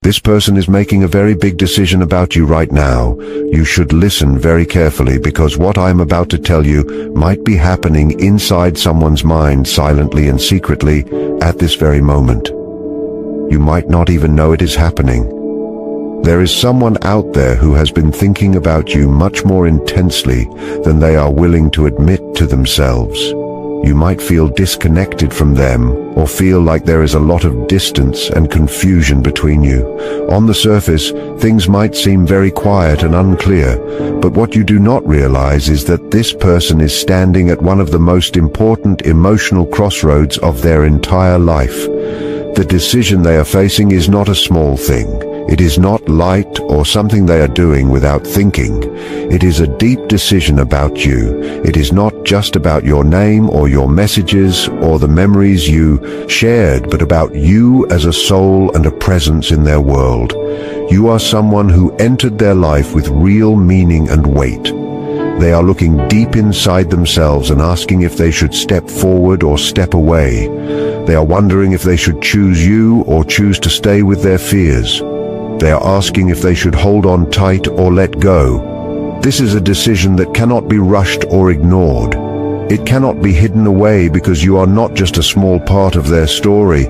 This person is making a very big decision about you right now. You should listen very carefully because what I'm about to tell you might be happening inside someone's mind silently and secretly at this very moment. You might not even know it is happening. There is someone out there who has been thinking about you much more intensely than they are willing to admit to themselves. You might feel disconnected from them or feel like there is a lot of distance and confusion between you. On the surface, things might seem very quiet and unclear, but what you do not realize is that this person is standing at one of the most important emotional crossroads of their entire life. The decision they are facing is not a small thing. It is not light or something they are doing without thinking. It is a deep decision about you. It is not just about your name or your messages or the memories you shared, but about you as a soul and a presence in their world. You are someone who entered their life with real meaning and weight. They are looking deep inside themselves and asking if they should step forward or step away. They are wondering if they should choose you or choose to stay with their fears. They are asking if they should hold on tight or let go. This is a decision that cannot be rushed or ignored. It cannot be hidden away because you are not just a small part of their story.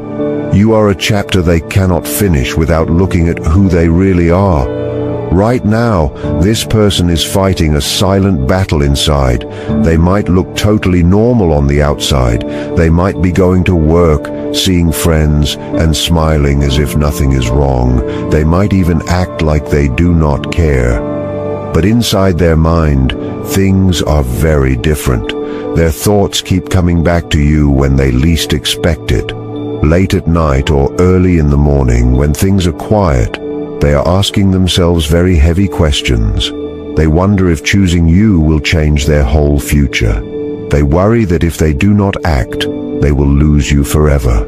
You are a chapter they cannot finish without looking at who they really are. Right now, this person is fighting a silent battle inside. They might look totally normal on the outside. They might be going to work, seeing friends, and smiling as if nothing is wrong. They might even act like they do not care. But inside their mind, things are very different. Their thoughts keep coming back to you when they least expect it. Late at night or early in the morning, when things are quiet, they are asking themselves very heavy questions. They wonder if choosing you will change their whole future. They worry that if they do not act, they will lose you forever.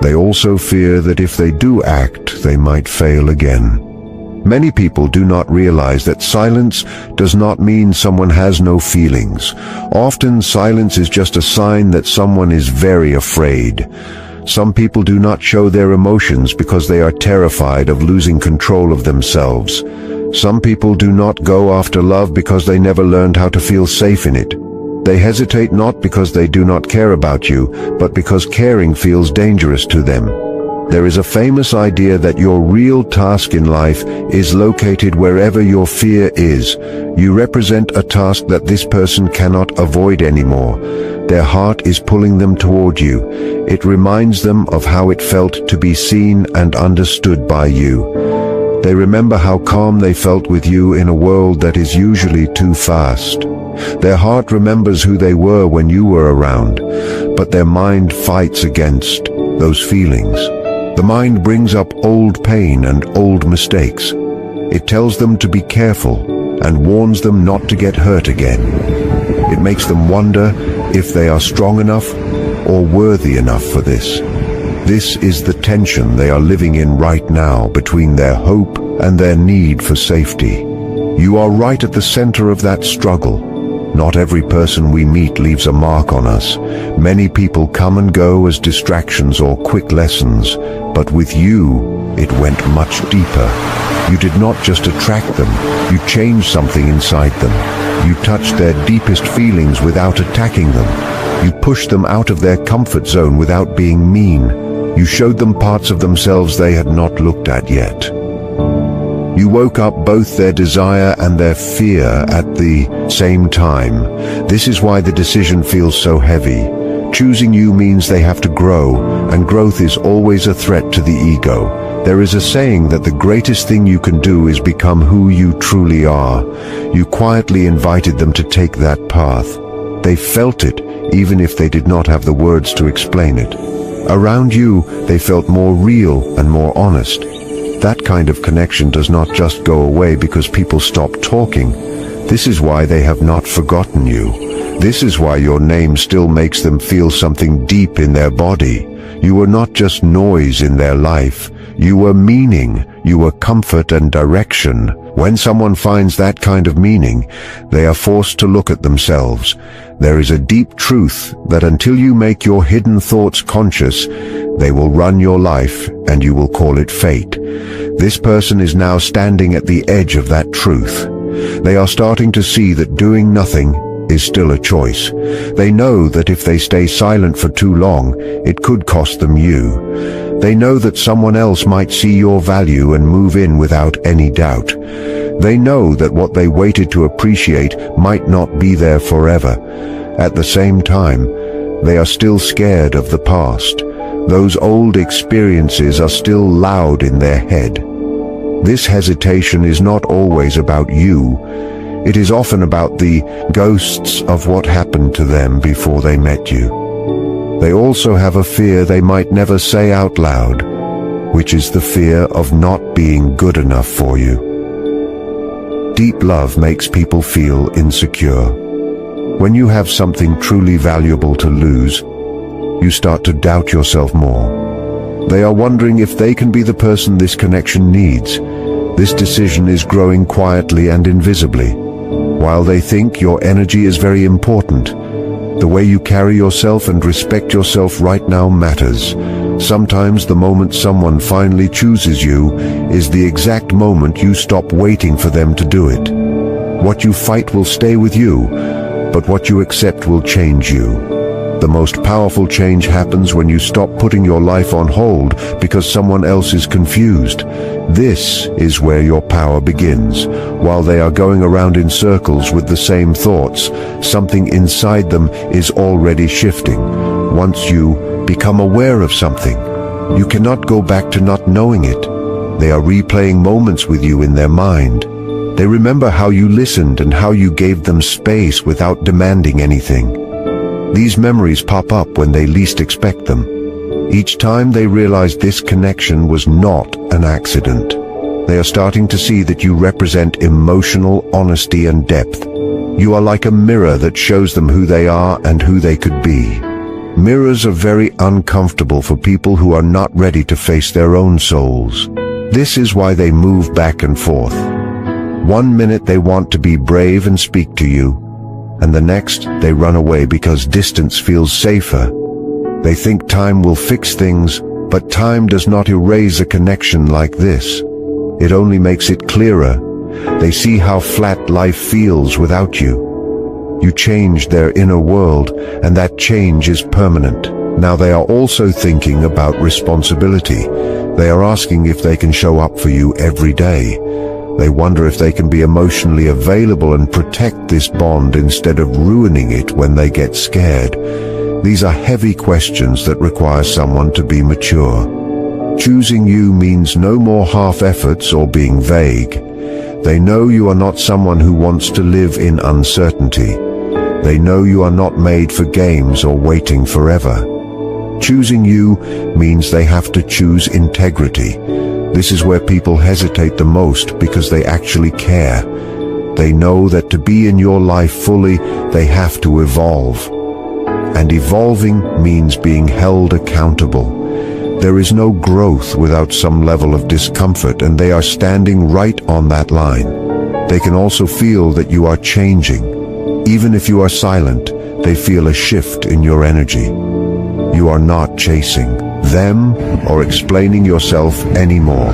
They also fear that if they do act, they might fail again. Many people do not realize that silence does not mean someone has no feelings. Often silence is just a sign that someone is very afraid. Some people do not show their emotions because they are terrified of losing control of themselves. Some people do not go after love because they never learned how to feel safe in it. They hesitate not because they do not care about you, but because caring feels dangerous to them. There is a famous idea that your real task in life is located wherever your fear is. You represent a task that this person cannot avoid anymore. Their heart is pulling them toward you. It reminds them of how it felt to be seen and understood by you. They remember how calm they felt with you in a world that is usually too fast. Their heart remembers who they were when you were around, but their mind fights against those feelings. The mind brings up old pain and old mistakes. It tells them to be careful and warns them not to get hurt again. It makes them wonder if they are strong enough or worthy enough for this. This is the tension they are living in right now between their hope and their need for safety. You are right at the center of that struggle. Not every person we meet leaves a mark on us. Many people come and go as distractions or quick lessons, but with you, it went much deeper. You did not just attract them, you changed something inside them. You touched their deepest feelings without attacking them. You pushed them out of their comfort zone without being mean. You showed them parts of themselves they had not looked at yet. You woke up both their desire and their fear at the same time. This is why the decision feels so heavy. Choosing you means they have to grow, and growth is always a threat to the ego. There is a saying that the greatest thing you can do is become who you truly are. You quietly invited them to take that path. They felt it, even if they did not have the words to explain it. Around you, they felt more real and more honest. That kind of connection does not just go away because people stop talking. This is why they have not forgotten you. This is why your name still makes them feel something deep in their body. You were not just noise in their life. You were meaning, you were comfort and direction. When someone finds that kind of meaning, they are forced to look at themselves. There is a deep truth that until you make your hidden thoughts conscious, they will run your life and you will call it fate. This person is now standing at the edge of that truth. They are starting to see that doing nothing is still a choice. They know that if they stay silent for too long, it could cost them you. They know that someone else might see your value and move in without any doubt. They know that what they waited to appreciate might not be there forever. At the same time, they are still scared of the past. Those old experiences are still loud in their head. This hesitation is not always about you. It is often about the ghosts of what happened to them before they met you. They also have a fear they might never say out loud, which is the fear of not being good enough for you. Deep love makes people feel insecure. When you have something truly valuable to lose, you start to doubt yourself more. They are wondering if they can be the person this connection needs. This decision is growing quietly and invisibly. While they think your energy is very important, the way you carry yourself and respect yourself right now matters. Sometimes the moment someone finally chooses you is the exact moment you stop waiting for them to do it. What you fight will stay with you, but what you accept will change you. The most powerful change happens when you stop putting your life on hold because someone else is confused. This is where your power begins. While they are going around in circles with the same thoughts, something inside them is already shifting. Once you become aware of something, you cannot go back to not knowing it. They are replaying moments with you in their mind. They remember how you listened and how you gave them space without demanding anything. These memories pop up when they least expect them. Each time they realize this connection was not an accident. They are starting to see that you represent emotional honesty and depth. You are like a mirror that shows them who they are and who they could be. Mirrors are very uncomfortable for people who are not ready to face their own souls. This is why they move back and forth. One minute they want to be brave and speak to you, and the next they run away because distance feels safer. They think time will fix things, but time does not erase a connection like this. It only makes it clearer. They see how flat life feels without you. You changed their inner world, and that change is permanent. Now they are also thinking about responsibility. They are asking if they can show up for you every day. They wonder if they can be emotionally available and protect this bond instead of ruining it when they get scared. These are heavy questions that require someone to be mature. Choosing you means no more half efforts or being vague. They know you are not someone who wants to live in uncertainty. They know you are not made for games or waiting forever. Choosing you means they have to choose integrity. This is where people hesitate the most because they actually care. They know that to be in your life fully, they have to evolve. And evolving means being held accountable. There is no growth without some level of discomfort, and they are standing right on that line. They can also feel that you are changing. Even if you are silent, they feel a shift in your energy. You are not chasing them or explaining yourself anymore.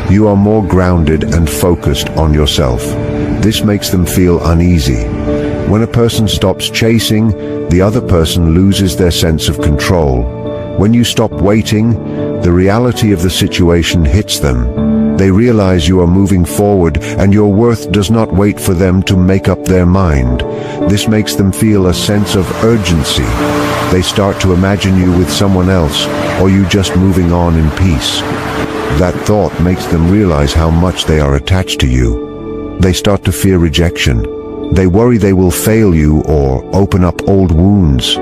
You are more grounded and focused on yourself. This makes them feel uneasy. When a person stops chasing, the other person loses their sense of control. When you stop waiting, the reality of the situation hits them. They realize you are moving forward, and your worth does not wait for them to make up their mind. This makes them feel a sense of urgency. They start to imagine you with someone else, or you just moving on in peace. That thought makes them realize how much they are attached to you. They start to fear rejection. They worry they will fail you or open up old wounds.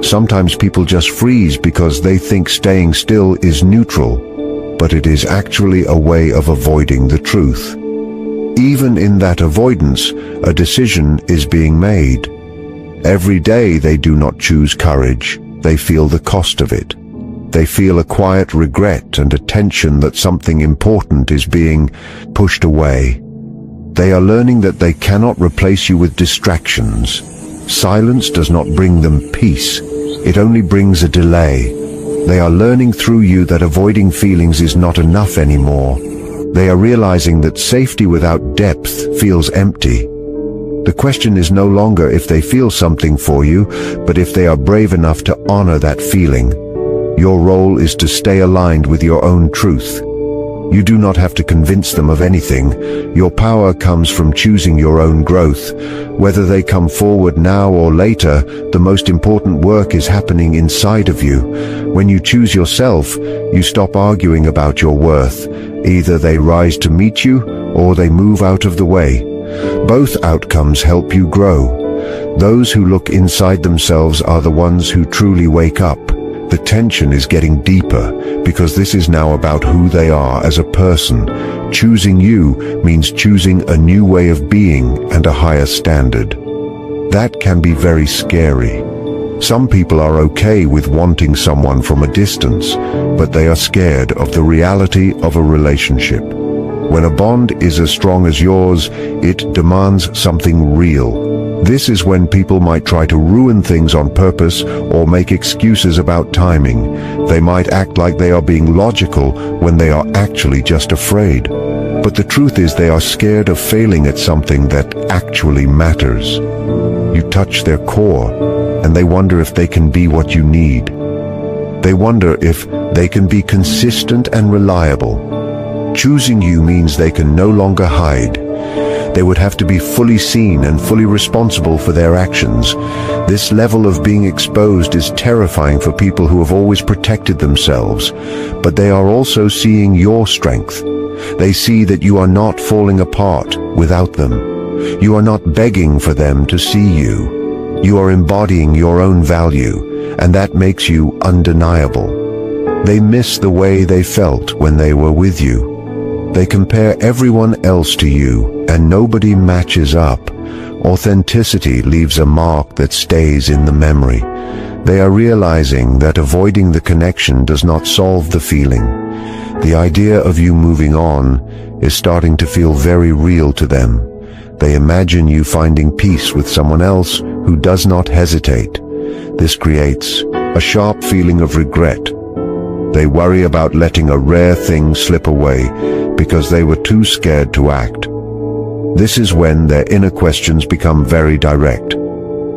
Sometimes people just freeze because they think staying still is neutral, but it is actually a way of avoiding the truth. Even in that avoidance, a decision is being made. Every day they do not choose courage, they feel the cost of it. They feel a quiet regret and a tension that something important is being pushed away. They are learning that they cannot replace you with distractions. Silence does not bring them peace. It only brings a delay. They are learning through you that avoiding feelings is not enough anymore. They are realizing that safety without depth feels empty. The question is no longer if they feel something for you, but if they are brave enough to honor that feeling. Your role is to stay aligned with your own truth. You do not have to convince them of anything. Your power comes from choosing your own growth. Whether they come forward now or later, the most important work is happening inside of you. When you choose yourself, you stop arguing about your worth. Either they rise to meet you, or they move out of the way. Both outcomes help you grow. Those who look inside themselves are the ones who truly wake up. The tension is getting deeper, because this is now about who they are as a person. Choosing you means choosing a new way of being and a higher standard. That can be very scary. Some people are okay with wanting someone from a distance, but they are scared of the reality of a relationship. When a bond is as strong as yours, it demands something real. This is when people might try to ruin things on purpose or make excuses about timing. They might act like they are being logical when they are actually just afraid. But the truth is they are scared of failing at something that actually matters. You touch their core, and they wonder if they can be what you need. They wonder if they can be consistent and reliable. Choosing you means they can no longer hide. They would have to be fully seen and fully responsible for their actions. This level of being exposed is terrifying for people who have always protected themselves, but they are also seeing your strength. They see that you are not falling apart without them. You are not begging for them to see you. You are embodying your own value, and that makes you undeniable. They miss the way they felt when they were with you. They compare everyone else to you, and nobody matches up. Authenticity leaves a mark that stays in the memory. They are realizing that avoiding the connection does not solve the feeling. The idea of you moving on is starting to feel very real to them. They imagine you finding peace with someone else who does not hesitate. This creates a sharp feeling of regret. They worry about letting a rare thing slip away because they were too scared to act. This is when their inner questions become very direct.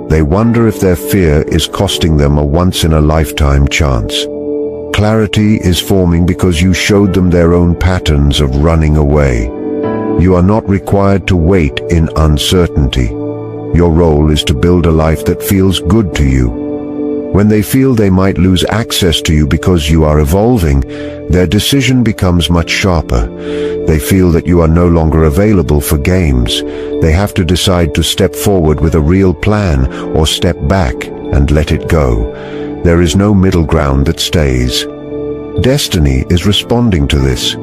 They wonder if their fear is costing them a once-in-a-lifetime chance. Clarity is forming because you showed them their own patterns of running away. You are not required to wait in uncertainty. Your role is to build a life that feels good to you. When they feel they might lose access to you because you are evolving, their decision becomes much sharper. They feel that you are no longer available for games. They have to decide to step forward with a real plan or step back and let it go. There is no middle ground that stays. Destiny is responding to this.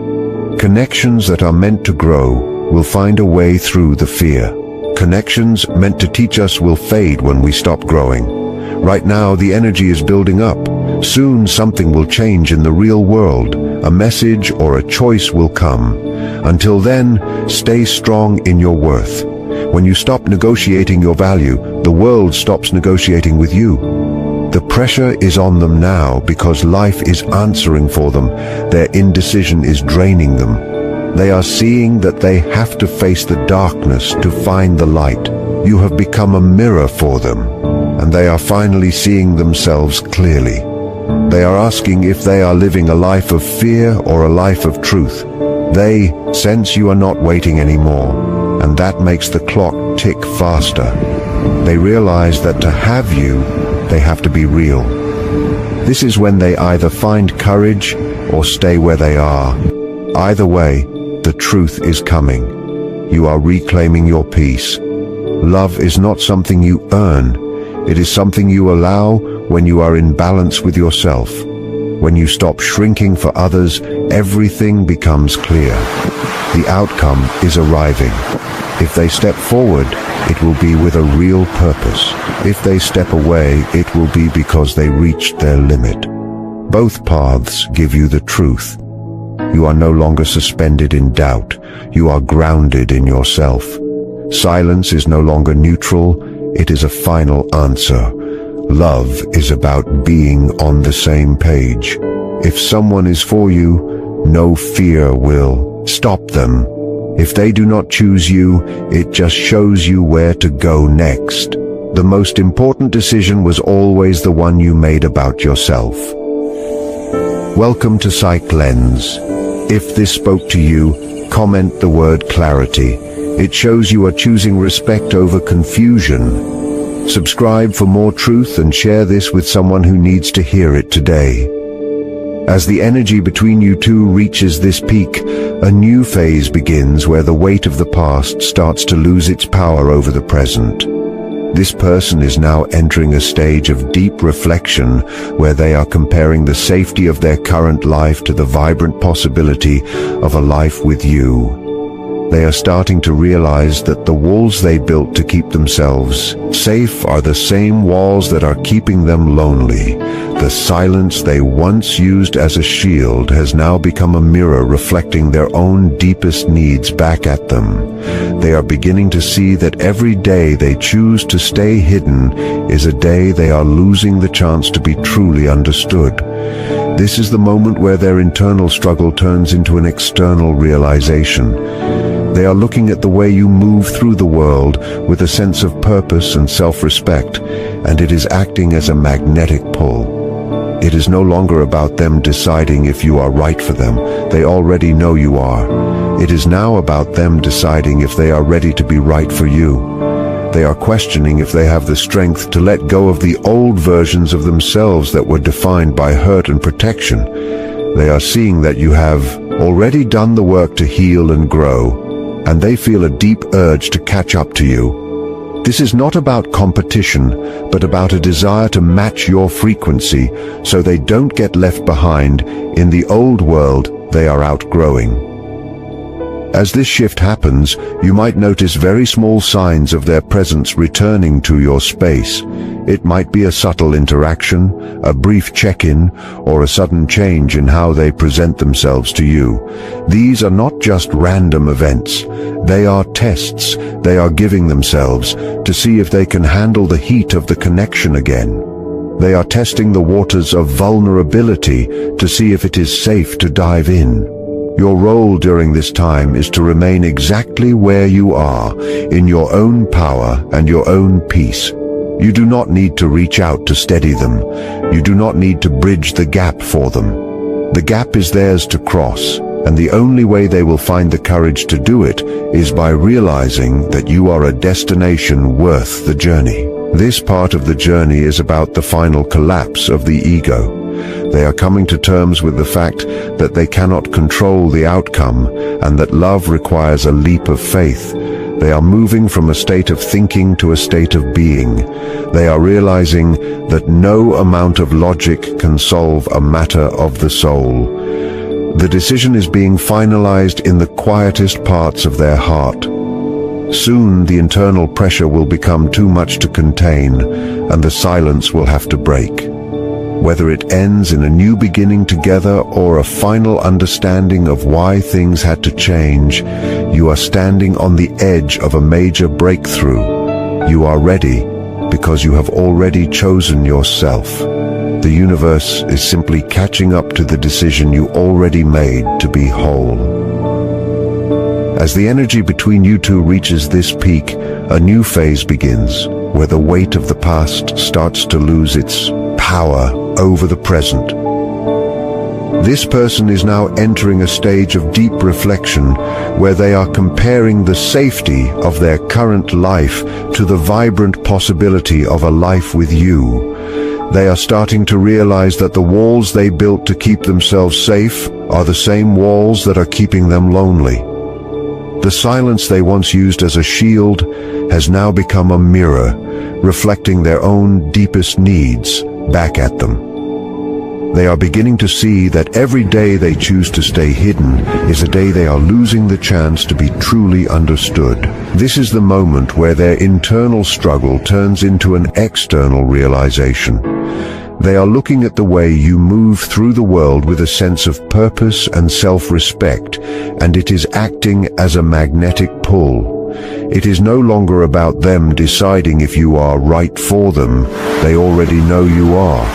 Connections that are meant to grow will find a way through the fear. Connections meant to teach us will fade when we stop growing. Right now, the energy is building up. Soon something will change in the real world. A message or a choice will come. Until then, stay strong in your worth. When you stop negotiating your value, the world stops negotiating with you. The pressure is on them now because life is answering for them. Their indecision is draining them. They are seeing that they have to face the darkness to find the light. You have become a mirror for them, and they are finally seeing themselves clearly. They are asking if they are living a life of fear or a life of truth. They sense you are not waiting anymore, and that makes the clock tick faster. They realize that to have you, they have to be real. This is when they either find courage or stay where they are. Either way, the truth is coming. You are reclaiming your peace. Love is not something you earn. It is something you allow when you are in balance with yourself. When you stop shrinking for others, everything becomes clear. The outcome is arriving. If they step forward, it will be with a real purpose. If they step away, it will be because they reached their limit. Both paths give you the truth. You are no longer suspended in doubt. You are grounded in yourself. Silence is no longer neutral. It is a final answer. Love is about being on the same page. If someone is for you, no fear will stop them. If they do not choose you, it just shows you where to go next. The most important decision was always the one you made about yourself. Welcome to Psych Lens. If this spoke to you, comment the word clarity. It shows you are choosing respect over confusion. Subscribe for more truth and share this with someone who needs to hear it today. As the energy between you two reaches this peak, a new phase begins where the weight of the past starts to lose its power over the present. This person is now entering a stage of deep reflection where they are comparing the safety of their current life to the vibrant possibility of a life with you. They are starting to realize that the walls they built to keep themselves safe are the same walls that are keeping them lonely. The silence they once used as a shield has now become a mirror reflecting their own deepest needs back at them. They are beginning to see that every day they choose to stay hidden is a day they are losing the chance to be truly understood. This is the moment where their internal struggle turns into an external realization. They are looking at the way you move through the world with a sense of purpose and self-respect, and it is acting as a magnetic pull. It is no longer about them deciding if you are right for them. They already know you are. It is now about them deciding if they are ready to be right for you. They are questioning if they have the strength to let go of the old versions of themselves that were defined by hurt and protection. They are seeing that you have already done the work to heal and grow, and they feel a deep urge to catch up to you. This is not about competition, but about a desire to match your frequency so they don't get left behind in the old world they are outgrowing. As this shift happens, you might notice very small signs of their presence returning to your space. It might be a subtle interaction, a brief check-in, or a sudden change in how they present themselves to you. These are not just random events. They are tests they are giving themselves to see if they can handle the heat of the connection again. They are testing the waters of vulnerability to see if it is safe to dive in. Your role during this time is to remain exactly where you are, in your own power and your own peace. You do not need to reach out to steady them. You do not need to bridge the gap for them. The gap is theirs to cross, and the only way they will find the courage to do it is by realizing that you are a destination worth the journey. This part of the journey is about the final collapse of the ego. They are coming to terms with the fact that they cannot control the outcome and that love requires a leap of faith. They are moving from a state of thinking to a state of being. They are realizing that no amount of logic can solve a matter of the soul. The decision is being finalized in the quietest parts of their heart. Soon the internal pressure will become too much to contain, and the silence will have to break. Whether it ends in a new beginning together or a final understanding of why things had to change, you are standing on the edge of a major breakthrough. You are ready because you have already chosen yourself. The universe is simply catching up to the decision you already made to be whole. As the energy between you two reaches this peak, a new phase begins, where the weight of the past starts to lose its power over the present. This person is now entering a stage of deep reflection where they are comparing the safety of their current life to the vibrant possibility of a life with you. They are starting to realize that the walls they built to keep themselves safe are the same walls that are keeping them lonely. The silence they once used as a shield has now become a mirror, reflecting their own deepest needs back at them. They are beginning to see that every day they choose to stay hidden is a day they are losing the chance to be truly understood. This is the moment where their internal struggle turns into an external realization. They are looking at the way you move through the world with a sense of purpose and self-respect, and it is acting as a magnetic pull. It is no longer about them deciding if you are right for them. They already know you are.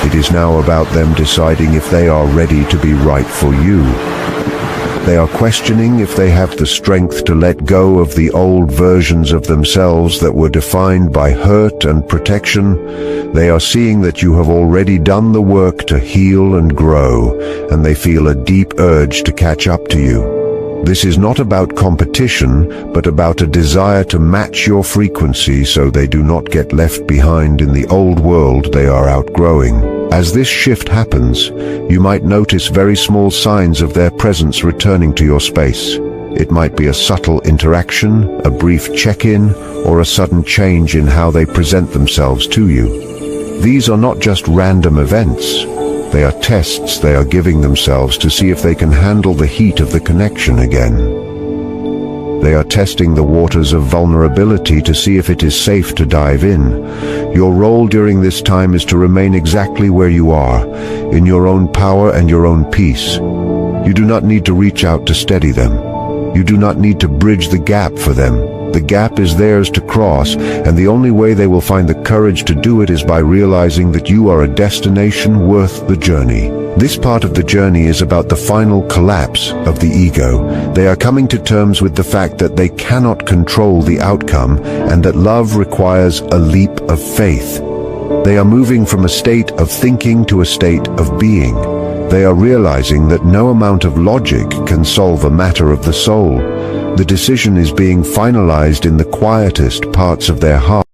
It is now about them deciding if they are ready to be right for you. They are questioning if they have the strength to let go of the old versions of themselves that were defined by hurt and protection. They are seeing that you have already done the work to heal and grow, and they feel a deep urge to catch up to you. This is not about competition, but about a desire to match your frequency so they do not get left behind in the old world they are outgrowing. As this shift happens, you might notice very small signs of their presence returning to your space. It might be a subtle interaction, a brief check-in, or a sudden change in how they present themselves to you. These are not just random events. They are tests they are giving themselves to see if they can handle the heat of the connection again. They are testing the waters of vulnerability to see if it is safe to dive in. Your role during this time is to remain exactly where you are, in your own power and your own peace. You do not need to reach out to steady them. You do not need to bridge the gap for them. The gap is theirs to cross, and the only way they will find the courage to do it is by realizing that you are a destination worth the journey. This part of the journey is about the final collapse of the ego. They are coming to terms with the fact that they cannot control the outcome and that love requires a leap of faith. They are moving from a state of thinking to a state of being. They are realizing that no amount of logic can solve a matter of the soul. The decision is being finalized in the quietest parts of their heart.